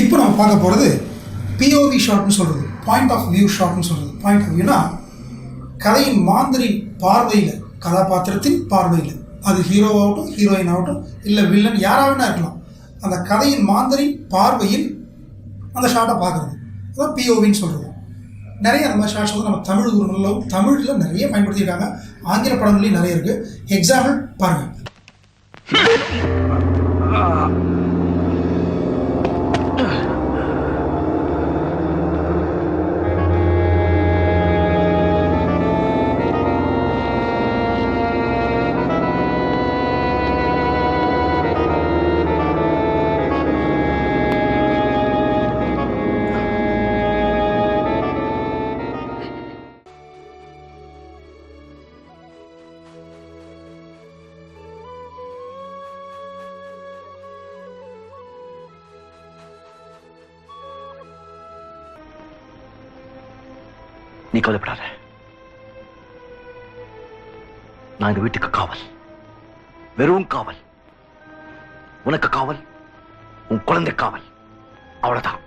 இப்போ நம்ம பார்க்க போகிறது POV ஷாட்னு சொல்கிறது, பாயிண்ட் ஆஃப் வியூ ஷாட்னு சொல்கிறது. பாயிண்ட் ஆஃப் வியூனா கதையின் மாந்திரி பார்வையில், கதாபாத்திரத்தின் பார்வையில், அது ஹீரோவாகட்டும் ஹீரோயின் ஆகட்டும் இல்லை வில்லன் யாராவது இருக்கலாம், அந்த கதையின் மாந்திரி பார்வையில் அந்த ஷாட்டை பார்க்குறது அதான் POVன்னு சொல்கிறது. நிறைய அந்த மாதிரி ஷார்ட்ஸ் வந்து நம்ம தமிழில் நிறைய பயன்படுத்தியிருக்காங்க. ஆங்கில படங்கள்லையும் நிறைய இருக்குது. எக்ஸாம்பிள் பாருங்கள். நீ கவலைப்படாத. நான் இந்த வீட்டுக்கு காவல், வெறும் காவல். உனக்கு காவல், உன் குழந்தை காவல், அவ்வளவுதான்.